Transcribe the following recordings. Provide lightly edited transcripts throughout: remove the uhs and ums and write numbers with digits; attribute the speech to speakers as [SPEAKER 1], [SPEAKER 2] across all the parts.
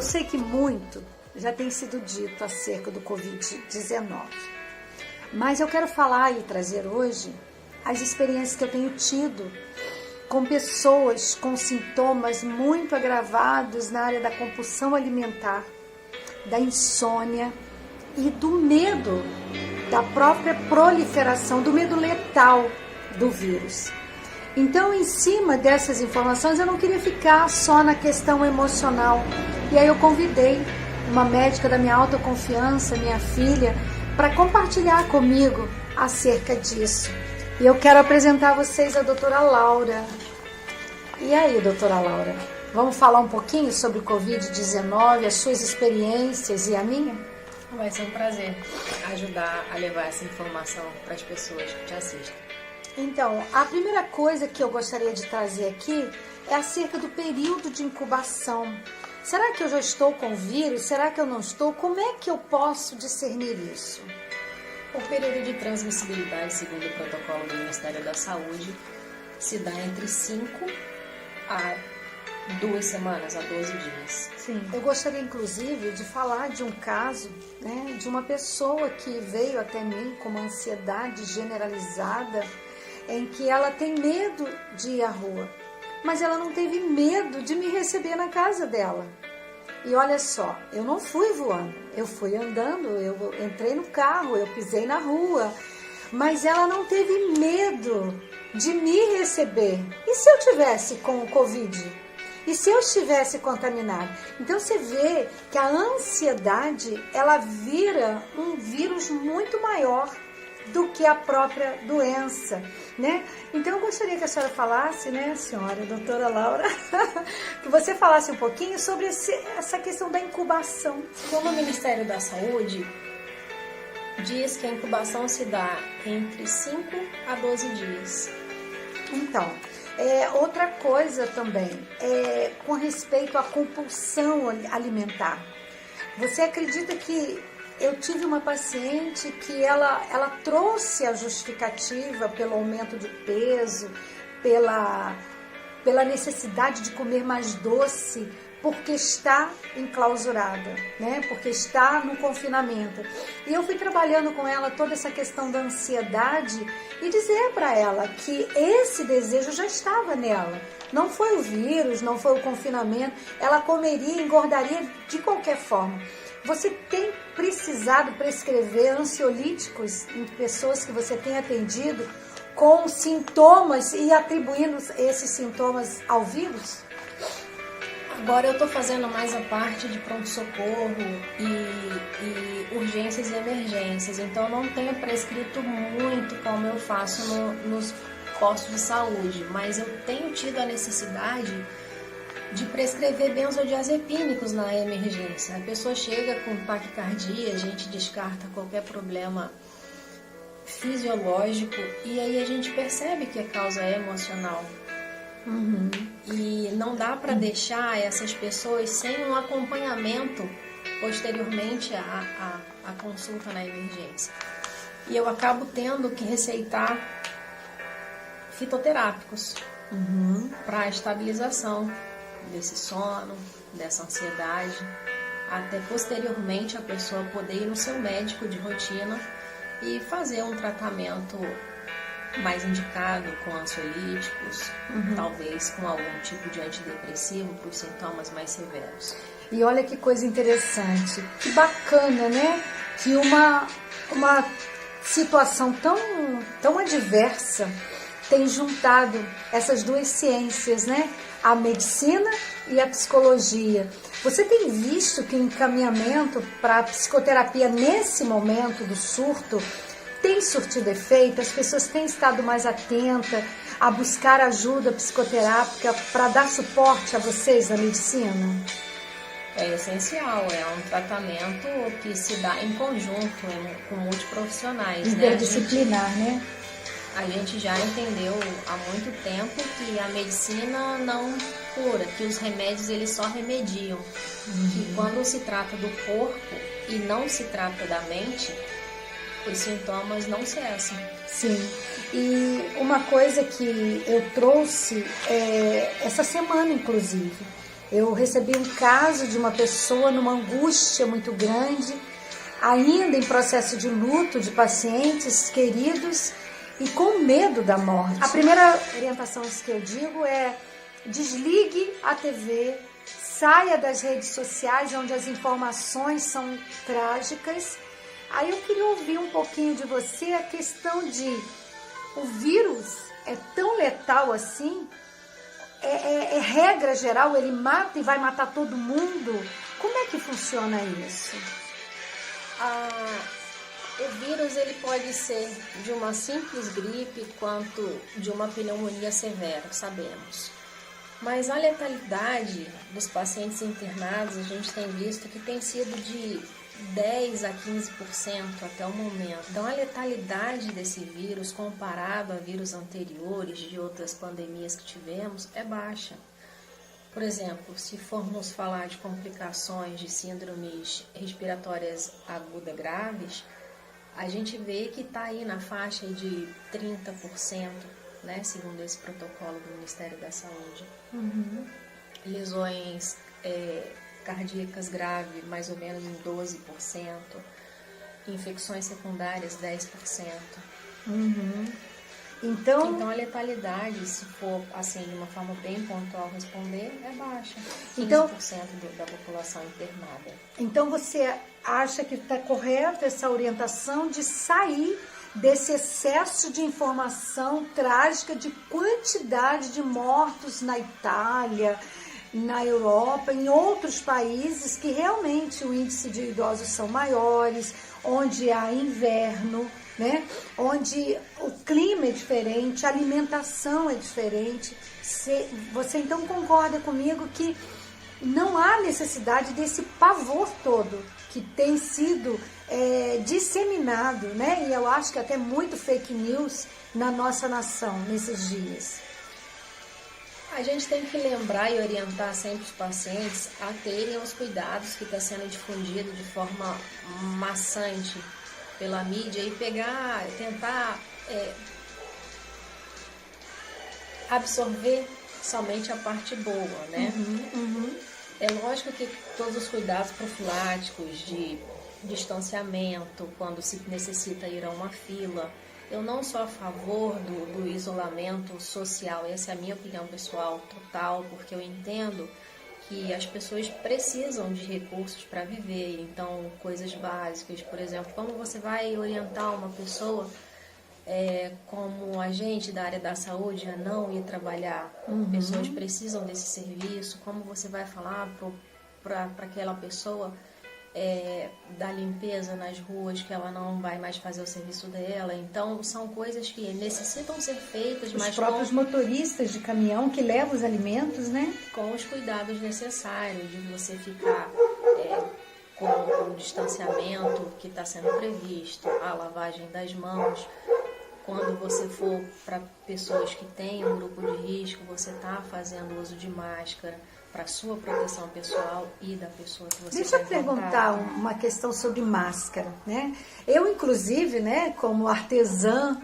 [SPEAKER 1] sei que muito já tem sido dito acerca do Covid-19, mas eu quero falar e trazer hoje as experiências que eu tenho tido com pessoas com sintomas muito agravados na área da compulsão alimentar, da insônia e do medo da própria proliferação, do medo letal do vírus. Então, em cima dessas informações, eu não queria ficar só na questão emocional. E aí eu convidei uma médica da minha alta confiança, minha filha, para compartilhar comigo acerca disso. E eu quero apresentar a vocês a doutora Laura. E aí, doutora Laura, vamos falar um pouquinho sobre o Covid-19, as suas experiências e a minha?
[SPEAKER 2] Vai ser um prazer ajudar a levar essa informação para as pessoas que te assistem.
[SPEAKER 1] Então, a primeira coisa que eu gostaria de trazer aqui é acerca do período de incubação. Será que eu já estou com o vírus? Será que eu não estou? Como é que eu posso discernir isso?
[SPEAKER 2] O período de transmissibilidade, segundo o protocolo do Ministério da Saúde, se dá entre 5 a 2 semanas, a 12 dias.
[SPEAKER 1] Sim. Eu gostaria, inclusive, de falar de um caso, de uma pessoa que veio até mim com uma ansiedade generalizada, em que ela tem medo de ir à rua, mas ela não teve medo de me receber na casa dela. E olha só, eu não fui voando, eu fui andando, eu entrei no carro, eu pisei na rua, mas ela não teve medo de me receber. E se eu tivesse com o Covid? E se eu estivesse contaminado? Então você vê que a ansiedade, ela vira um vírus muito maior do que a própria doença, né? Então eu gostaria que a senhora falasse, né, senhora, doutora Laura, que você falasse um pouquinho sobre essa questão da incubação.
[SPEAKER 2] Como o Ministério da Saúde diz que a incubação se dá entre 5 a 12 dias.
[SPEAKER 1] Então, outra coisa também, com respeito à compulsão alimentar. Você acredita que eu tive uma paciente que ela trouxe a justificativa pelo aumento de peso, pela necessidade de comer mais doce, porque está enclausurada, né? Porque está no confinamento. E eu fui trabalhando com ela toda essa questão da ansiedade e dizer para ela que esse desejo já estava nela. Não foi o vírus, não foi o confinamento. Ela comeria, engordaria de qualquer forma. Você tem precisado prescrever ansiolíticos em pessoas que você tem atendido com sintomas e atribuindo esses sintomas ao vírus?
[SPEAKER 2] Agora eu estou fazendo mais a parte de pronto-socorro e urgências e emergências, então eu não tenho prescrito muito como eu faço nos postos de saúde, mas eu tenho tido a necessidade de prescrever benzodiazepínicos na emergência. A pessoa chega com taquicardia, a gente descarta qualquer problema fisiológico e aí a gente percebe que a causa é emocional.
[SPEAKER 1] Uhum.
[SPEAKER 2] E não dá para deixar essas pessoas sem um acompanhamento posteriormente à consulta na emergência. E eu acabo tendo que receitar fitoterápicos para a estabilização desse sono, dessa ansiedade, até posteriormente a pessoa poder ir no seu médico de rotina e fazer um tratamento mais indicado com ansiolíticos, talvez com algum tipo de antidepressivo para os sintomas mais severos.
[SPEAKER 1] E olha que coisa interessante, que bacana, né? Que uma situação tão adversa tem juntado essas duas ciências, né? A medicina e a psicologia. Você tem visto que o encaminhamento para a psicoterapia nesse momento do surto tem surtido efeito? As pessoas têm estado mais atentas a buscar ajuda psicoterápica para dar suporte a vocês na medicina?
[SPEAKER 2] É essencial, é um tratamento que se dá em conjunto, com multiprofissionais.
[SPEAKER 1] Interdisciplinar, né?
[SPEAKER 2] A gente já entendeu há muito tempo que a medicina não cura, que os remédios eles só remediam. Que quando se trata do corpo e não se trata da mente, os sintomas não cessam.
[SPEAKER 1] Sim, e uma coisa que eu trouxe essa semana, inclusive, Eu recebi um caso de uma pessoa numa angústia muito grande, ainda em processo de luto de pacientes queridos e com medo da morte. A primeira orientação que eu digo é: desligue a TV, saia das redes sociais onde as informações são trágicas. Aí eu queria ouvir um pouquinho de você a questão de: o vírus é tão letal assim? É regra geral, ele mata e vai matar todo mundo? Como é que funciona isso?
[SPEAKER 2] O vírus ele pode ser de uma simples gripe quanto de uma pneumonia severa, sabemos. Mas a letalidade dos pacientes internados, a gente tem visto que tem sido de 10 a 15% até o momento. Então, a letalidade desse vírus, comparado a vírus anteriores de outras pandemias que tivemos, é baixa. Por exemplo, se formos falar de complicações de síndromes respiratórias agudas graves, a gente vê que está aí na faixa de 30%, né, segundo esse protocolo do Ministério da Saúde. Lesões cardíacas graves, mais ou menos em 12%. Infecções secundárias, 10%. Então, a letalidade, se for assim, de uma forma bem pontual responder, é baixa. 15% da população internada.
[SPEAKER 1] Então, você acha que está correta essa orientação de sair desse excesso de informação trágica, de quantidade de mortos na Itália, na Europa, em outros países que realmente o índice de idosos são maiores, onde há inverno, né? Onde o clima é diferente, a alimentação é diferente. Você então concorda comigo que não há necessidade desse pavor todo que tem sido disseminado, né? E eu acho que até muito fake news na nossa nação nesses dias.
[SPEAKER 2] A gente tem que lembrar e orientar sempre os pacientes a terem os cuidados que está sendo difundido de forma maçante pela mídia e tentar absorver somente a parte boa, né? É lógico que todos os cuidados profiláticos de distanciamento, quando se necessita ir a uma fila. Eu não sou a favor do isolamento social, essa é a minha opinião pessoal total, porque eu entendo que as pessoas precisam de recursos para viver, então coisas básicas, por exemplo, quando você vai orientar uma pessoa como agente da área da saúde a não ir trabalhar, pessoas precisam desse serviço, como você vai falar para aquela pessoa da limpeza nas ruas, que ela não vai mais fazer o serviço dela. Então, são coisas que necessitam ser feitas,
[SPEAKER 1] mas os próprios motoristas de caminhão que levam os alimentos, né?
[SPEAKER 2] Com os cuidados necessários, de você ficar com o distanciamento que está sendo previsto, a lavagem das mãos. Quando você for para pessoas que têm um grupo de risco, você está fazendo uso de máscara para sua proteção pessoal e da pessoa que você
[SPEAKER 1] Deixa eu perguntar uma questão sobre máscara, né? Eu, inclusive, né, como artesã,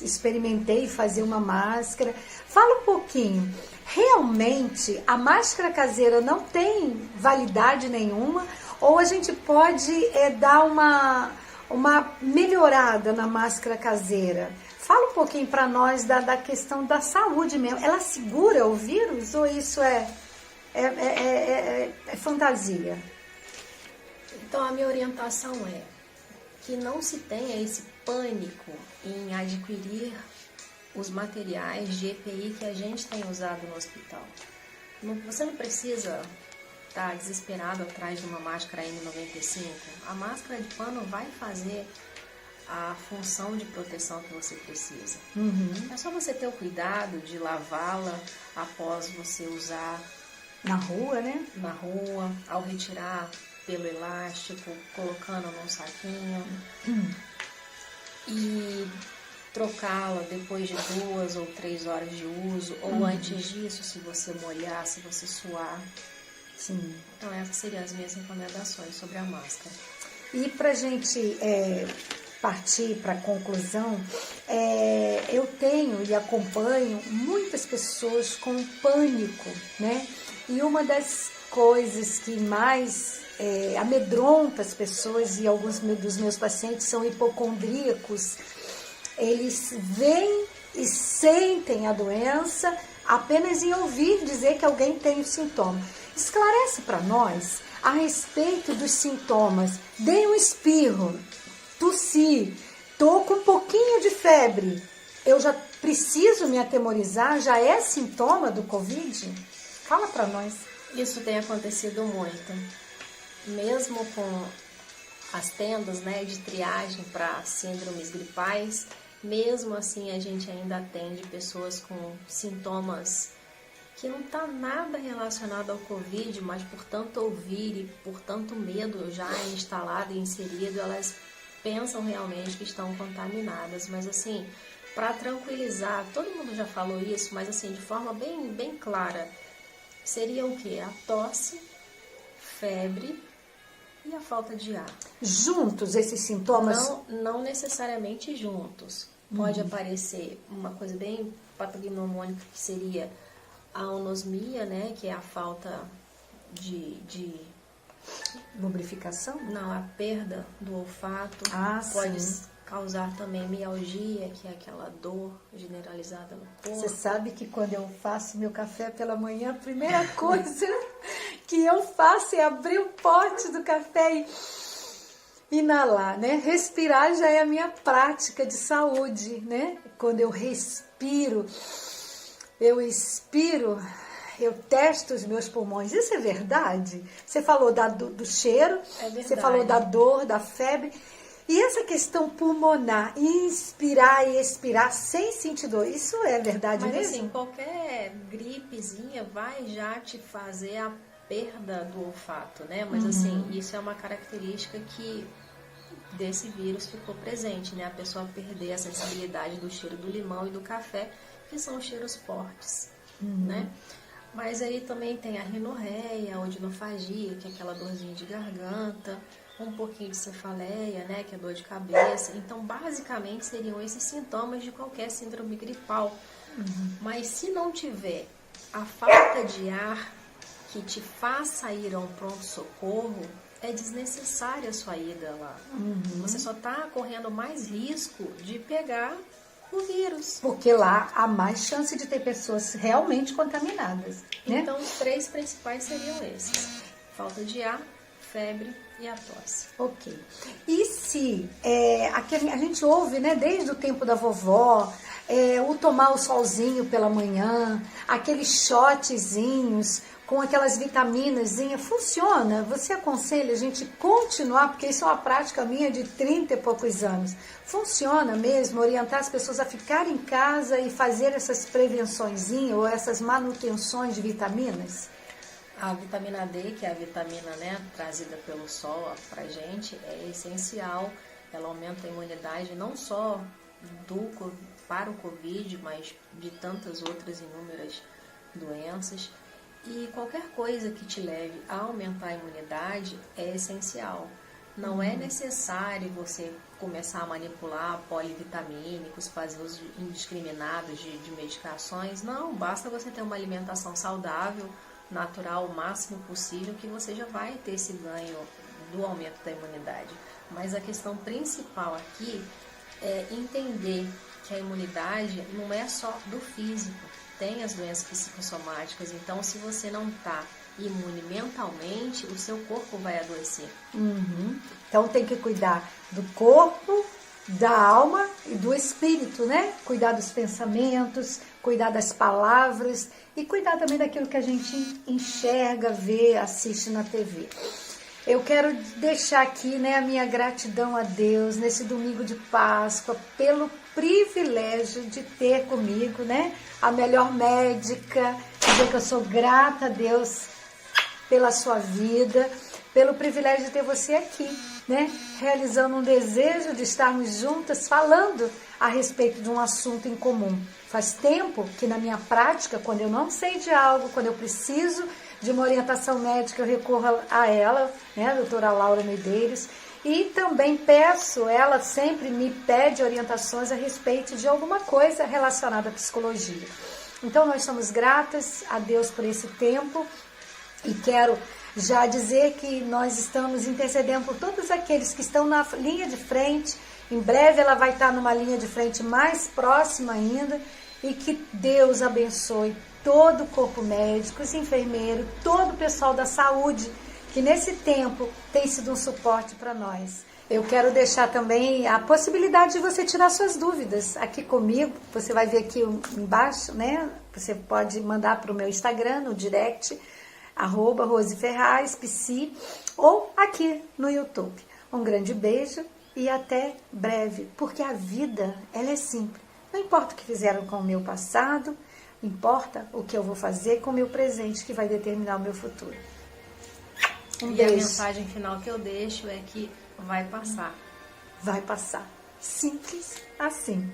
[SPEAKER 1] experimentei fazer uma máscara. Fala um pouquinho. Realmente, a máscara caseira não tem validade nenhuma? Ou a gente pode dar uma melhorada na máscara caseira? Fala um pouquinho para nós da questão da saúde mesmo. Ela segura o vírus ou isso é fantasia?
[SPEAKER 2] Então, a minha orientação é que não se tenha esse pânico em adquirir os materiais de EPI que a gente tem usado no hospital. Você não precisa estar desesperado atrás de uma máscara N95. A máscara de pano vai fazer a função de proteção que você precisa. É só você ter o cuidado de lavá-la após você usar
[SPEAKER 1] na rua, né?
[SPEAKER 2] Na rua, ao retirar pelo elástico, colocando num saquinho e trocá-la depois de 2 ou 3 horas de uso, ou antes disso, se você molhar, se você suar.
[SPEAKER 1] Sim.
[SPEAKER 2] Então essas seriam as minhas recomendações sobre a máscara.
[SPEAKER 1] E pra gente partir para a conclusão, eu tenho e acompanho muitas pessoas com pânico, né? E uma das coisas que mais amedronta as pessoas, e alguns dos meus pacientes são hipocondríacos, eles veem e sentem a doença apenas em ouvir dizer que alguém tem o sintoma. Esclarece para nós a respeito dos sintomas. Dei um espirro, tossi, tô com um pouquinho de febre. Eu já preciso me atemorizar? Já é sintoma do Covid? Fala para nós.
[SPEAKER 2] Isso tem acontecido muito. Mesmo com as tendas, né, de triagem para síndromes gripais, mesmo assim a gente ainda atende pessoas com sintomas que não está nada relacionado ao Covid, mas por tanto ouvir e por tanto medo já instalado e inserido, elas pensam realmente que estão contaminadas. Mas assim, para tranquilizar, todo mundo já falou isso, mas assim, de forma bem clara, seria o quê? A tosse, febre e a falta de ar.
[SPEAKER 1] Juntos esses sintomas?
[SPEAKER 2] Não necessariamente juntos. Pode aparecer uma coisa bem patognomônica, que seria a anosmia, né, que é a falta de
[SPEAKER 1] lubrificação?
[SPEAKER 2] Não, a perda do olfato. Pode causar também mialgia, que é aquela dor generalizada no corpo.
[SPEAKER 1] Você sabe que quando eu faço meu café pela manhã, a primeira coisa que eu faço é abrir o pote do café e inalar, né? Respirar já é a minha prática de saúde, né? Quando eu respiro, eu expiro, eu testo os meus pulmões. Isso é verdade? Você falou do cheiro, você falou da dor, da febre. E essa questão pulmonar, inspirar e expirar sem sentir dor, isso é verdade mesmo?
[SPEAKER 2] Mas assim, qualquer gripezinha vai já te fazer a perda do olfato, né? Mas assim, isso é uma característica que desse vírus ficou presente, né? A pessoa perder a sensibilidade do cheiro do limão e do café, que são cheiros fortes, né? Mas aí também tem a rinorreia, a odinofagia, que é aquela dorzinha de garganta, um pouquinho de cefaleia, né, que é dor de cabeça. Então, basicamente, seriam esses sintomas de qualquer síndrome gripal. Mas se não tiver a falta de ar que te faça ir a um pronto-socorro, é desnecessária a sua ida lá. Você só está correndo mais risco de pegar o vírus.
[SPEAKER 1] Porque lá há mais chance de ter pessoas realmente contaminadas, né?
[SPEAKER 2] Então, os 3 principais seriam esses: falta de ar, febre e a tosse.
[SPEAKER 1] Ok. E se a gente ouve, né, desde o tempo da vovó, o tomar o solzinho pela manhã, aqueles shotzinhos com aquelas vitaminazinhas, funciona? Você aconselha a gente continuar, porque isso é uma prática minha de 30 e poucos anos. Funciona mesmo orientar as pessoas a ficar em casa e fazer essas prevençõezinhas ou essas manutenções de vitaminas?
[SPEAKER 2] A vitamina D, que é a vitamina, né, trazida pelo sol pra gente, é essencial. Ela aumenta a imunidade não só para o Covid, mas de tantas outras inúmeras doenças. E qualquer coisa que te leve a aumentar a imunidade é essencial. Não é necessário você começar a manipular polivitamínicos, fazer uso indiscriminado de medicações. Não, basta você ter uma alimentação saudável, natural, o máximo possível, que você já vai ter esse ganho do aumento da imunidade. Mas a questão principal aqui é entender que a imunidade não é só do físico, tem as doenças psicossomáticas. Então, se você não está imune mentalmente, o seu corpo vai adoecer.
[SPEAKER 1] Então tem que cuidar do corpo, da alma e do espírito, né? Cuidar dos pensamentos, cuidar das palavras e cuidar também daquilo que a gente enxerga, vê, assiste na TV. Eu quero deixar aqui, né, a minha gratidão a Deus nesse domingo de Páscoa pelo privilégio de ter comigo, né, a melhor médica, dizer que eu sou grata a Deus pela sua vida, pelo privilégio de ter você aqui, né, realizando um desejo de estarmos juntas falando a respeito de um assunto em comum. Faz tempo que na minha prática, quando eu não sei de algo, quando eu preciso de uma orientação médica, eu recorro a ela, né, a doutora Laura Medeiros, E também peço, ela sempre me pede orientações a respeito de alguma coisa relacionada à psicologia. Então nós somos gratas a Deus por esse tempo e quero já dizer que nós estamos intercedendo por todos aqueles que estão na linha de frente. Em breve ela vai estar numa linha de frente mais próxima ainda, e que Deus abençoe todo o corpo médico, os enfermeiros, todo o pessoal da saúde, que nesse tempo tem sido um suporte para nós. Eu quero deixar também a possibilidade de você tirar suas dúvidas aqui comigo. Você vai ver aqui embaixo, né? Você pode mandar para o meu Instagram, no direct, @roseferraz_psi, ou aqui no YouTube. Um grande beijo e até breve, porque a vida, ela é simples. Não importa o que fizeram com o meu passado, importa o que eu vou fazer com o meu presente, que vai determinar o meu futuro. Um beijo.
[SPEAKER 2] E a mensagem final que eu deixo é que vai passar.
[SPEAKER 1] Vai passar. Simples assim.